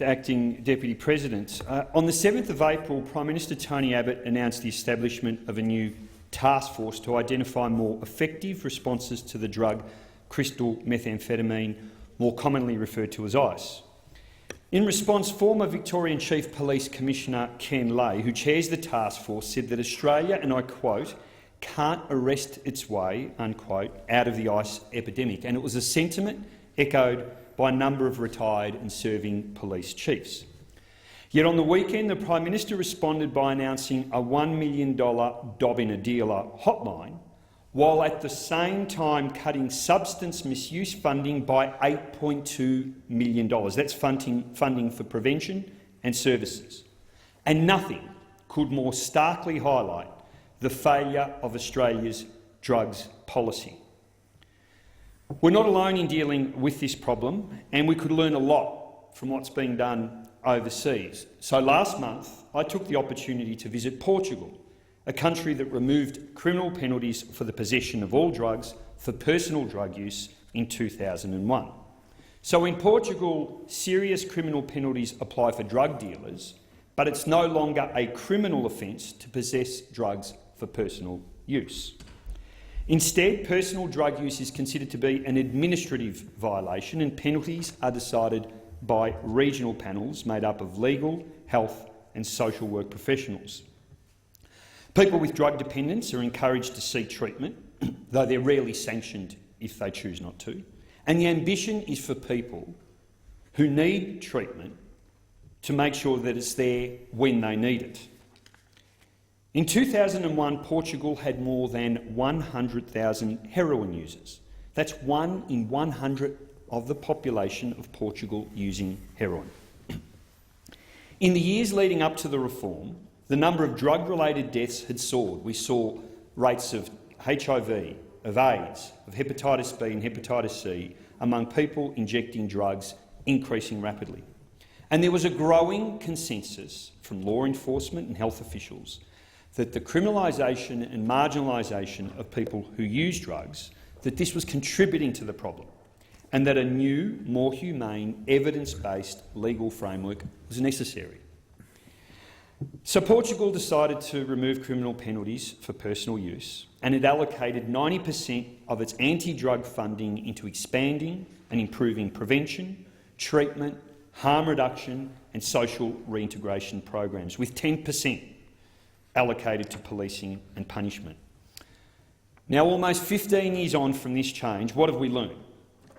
Acting Deputy President. On the 7th of April, Prime Minister Tony Abbott announced the establishment of a new task force to identify more effective responses to the drug crystal methamphetamine, more commonly referred to as ICE. In response, former Victorian Chief Police Commissioner Ken Lay, who chairs the task force, said that Australia, and I quote, "can't arrest its way," unquote, out of the ICE epidemic, and it was a sentiment echoed by a number of retired and serving police chiefs. Yet on the weekend, the Prime Minister responded by announcing a $1 million dob-in-a-dealer hotline, while at the same time cutting substance misuse funding by $8.2 million. That's funding for prevention and services. And nothing could more starkly highlight the failure of Australia's drugs policy. We're not alone in dealing with this problem, and we could learn a lot from what's being done overseas. So last month, I took the opportunity to visit Portugal, a country that removed criminal penalties for the possession of all drugs for personal drug use in 2001. So in Portugal, serious criminal penalties apply for drug dealers, but it's no longer a criminal offence to possess drugs for personal use. Instead, personal drug use is considered to be an administrative violation, and penalties are decided by regional panels made up of legal, health and social work professionals. People with drug dependence are encouraged to seek treatment, though they're rarely sanctioned if they choose not to. And the ambition is for people who need treatment to make sure that it's there when they need it. In 2001, Portugal had more than 100,000 heroin users. That's 1 in 100 of the population of Portugal using heroin. In the years leading up to the reform, the number of drug-related deaths had soared. We saw rates of HIV, of AIDS, of hepatitis B and hepatitis C among people injecting drugs increasing rapidly. And there was a growing consensus from law enforcement and health officials that the criminalisation and marginalisation of people who use drugs, that this was contributing to the problem, and that a new, more humane, evidence-based legal framework was necessary. So Portugal decided to remove criminal penalties for personal use, and it allocated 90% of its anti-drug funding into expanding and improving prevention, treatment, harm reduction and social reintegration programs, with 10% allocated to policing and punishment. Now, almost 15 years on from this change, what have we learned?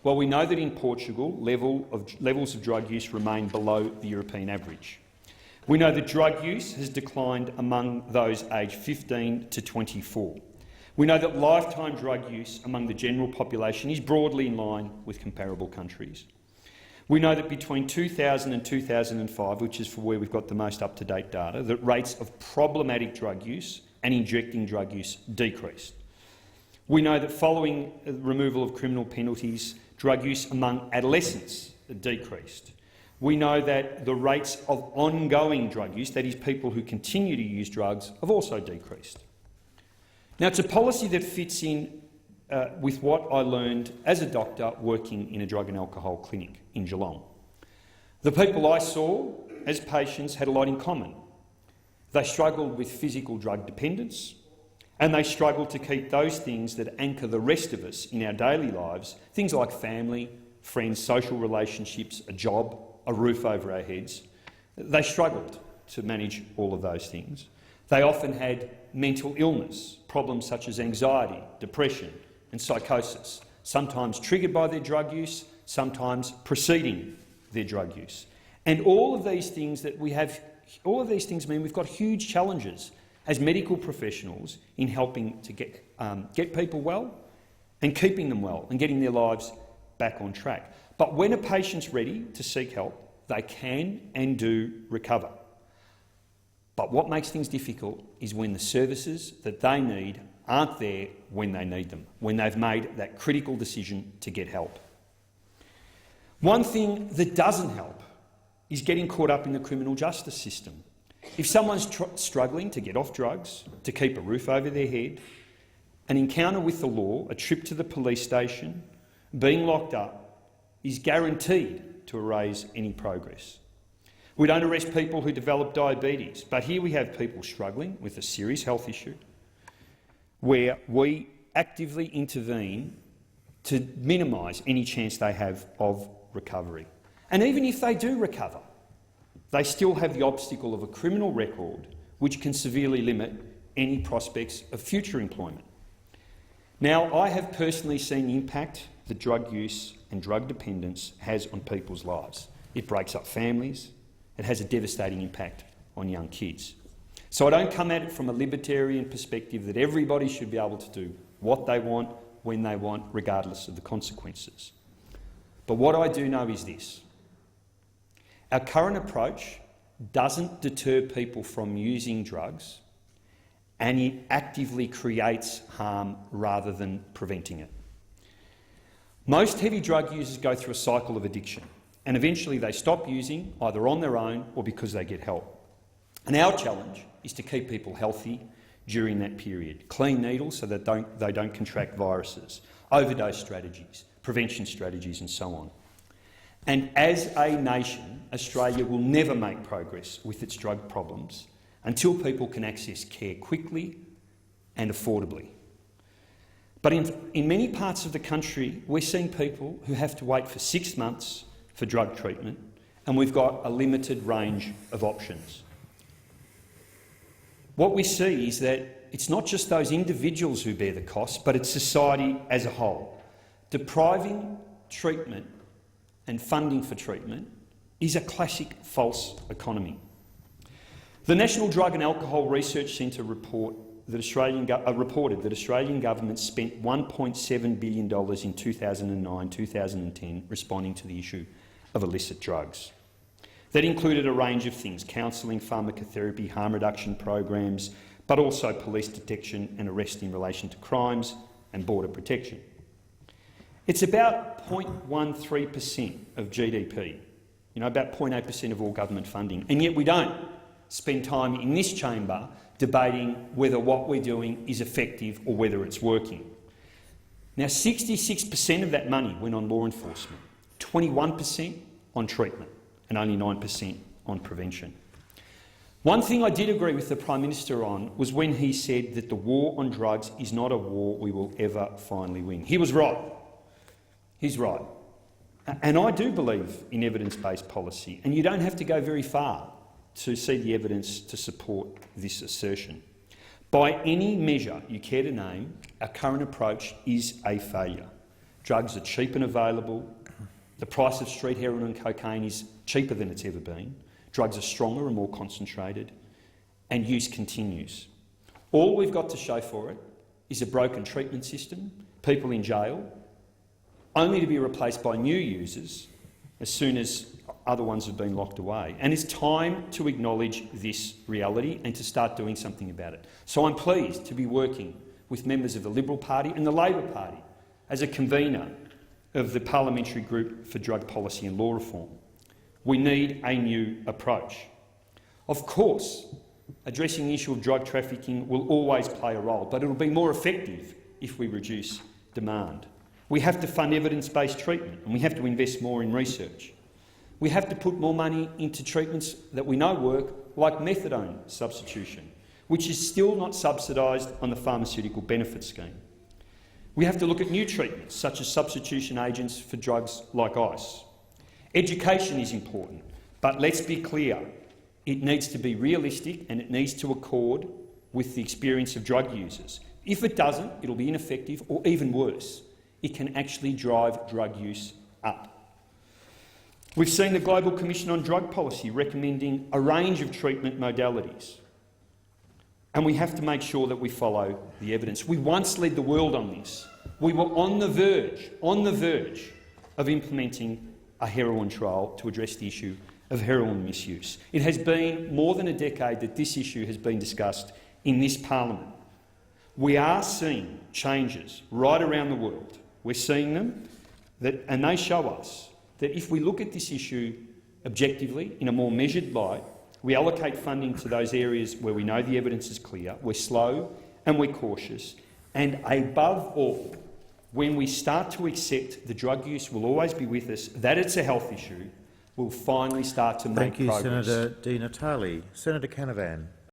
Well, we know that in Portugal, levels of drug use remain below the European average. We know that drug use has declined among those aged 15 to 24. We know that lifetime drug use among the general population is broadly in line with comparable countries. We know that between 2000 and 2005, which is for where we've got the most up-to-date data, that rates of problematic drug use and injecting drug use decreased. We know that following the removal of criminal penalties, drug use among adolescents decreased. We know that the rates of ongoing drug use, that is, people who continue to use drugs, have also decreased. Now, it's a policy that fits in with what I learned as a doctor working in a drug and alcohol clinic in Geelong. The people I saw as patients had a lot in common. They struggled with physical drug dependence, and they struggled to keep those things that anchor the rest of us in our daily lives, things like family, friends, social relationships, a job, a roof over our heads. They struggled to manage all of those things. They often had mental illness, problems such as anxiety, depression and psychosis, sometimes triggered by their drug use, sometimes preceding their drug use. And all of these things mean we've got huge challenges as medical professionals in helping to get people well and keeping them well and getting their lives back on track. But when a patient's ready to seek help, they can and do recover. But what makes things difficult is when the services that they need aren't there when they need them, when they've made that critical decision to get help. One thing that doesn't help is getting caught up in the criminal justice system. If someone's struggling to get off drugs, to keep a roof over their head, an encounter with the law, a trip to the police station, being locked up, is guaranteed to erase any progress. We don't arrest people who develop diabetes, but here we have people struggling with a serious health issue where we actively intervene to minimise any chance they have of recovery. And even if they do recover, they still have the obstacle of a criminal record which can severely limit any prospects of future employment. Now, I have personally seen the impact that drug use and drug dependence has on people's lives. It breaks up families. It has a devastating impact on young kids. So I don't come at it from a libertarian perspective that everybody should be able to do what they want, when they want, regardless of the consequences. But what I do know is this. Our current approach doesn't deter people from using drugs, and it actively creates harm rather than preventing it. Most heavy drug users go through a cycle of addiction, and eventually they stop using, either on their own or because they get help. And our challenge is to keep people healthy during that period. Clean needles so that they don't contract viruses, overdose strategies, prevention strategies and so on. And as a nation, Australia will never make progress with its drug problems until people can access care quickly and affordably. But in many parts of the country, we're seeing people who have to wait for 6 months for drug treatment, and we've got a limited range of options. What we see is that it's not just those individuals who bear the cost, but it's society as a whole. Depriving treatment and funding for treatment is a classic false economy. The National Drug and Alcohol Research Centre reported that Australian governments spent $1.7 billion in 2009-2010 responding to the issue of illicit drugs. That included a range of things: counselling, pharmacotherapy, harm reduction programs, but also police detection and arrest in relation to crimes and border protection. It's about 0.13% of GDP, about 0.8% of all government funding, and yet we don't spend time in this chamber debating whether what we're doing is effective or whether it's working. Now, 66% of that money went on law enforcement, 21% on treatment, and only 9% on prevention. One thing I did agree with the Prime Minister on was when he said that the war on drugs is not a war we will ever finally win. He was right. He's right. And I do believe in evidence-based policy, and you don't have to go very far to see the evidence to support this assertion. By any measure you care to name, our current approach is a failure. Drugs are cheap and available. The price of street heroin and cocaine is cheaper than it's ever been. Drugs are stronger and more concentrated, and use continues. All we've got to show for it is a broken treatment system, people in jail, only to be replaced by new users as soon as other ones have been locked away. And it's time to acknowledge this reality and to start doing something about it. So I'm pleased to be working with members of the Liberal Party and the Labor Party as a convener of the Parliamentary Group for Drug Policy and Law Reform. We need a new approach. Of course, addressing the issue of drug trafficking will always play a role, but it will be more effective if we reduce demand. We have to fund evidence-based treatment, and we have to invest more in research. We have to put more money into treatments that we know work, like methadone substitution, which is still not subsidised on the Pharmaceutical Benefit Scheme. We have to look at new treatments, such as substitution agents for drugs like ice. Education is important, but let's be clear, it needs to be realistic and it needs to accord with the experience of drug users. If it doesn't, it'll be ineffective, or even worse, it can actually drive drug use up. We've seen the Global Commission on Drug Policy recommending a range of treatment modalities, and we have to make sure that we follow the evidence. We once led the world on this. We were on the verge of implementing a heroin trial to address the issue of heroin misuse. It has been more than a decade that this issue has been discussed in this parliament. We are seeing changes right around the world. We're seeing them, and they show us that if we look at this issue objectively, in a more measured light, we allocate funding to those areas where we know the evidence is clear, we're slow and we're cautious, and above all, when we start to accept the drug use will always be with us, that it's a health issue, will finally start to make Thank you, progress. Senator Di Natale. Senator Canavan.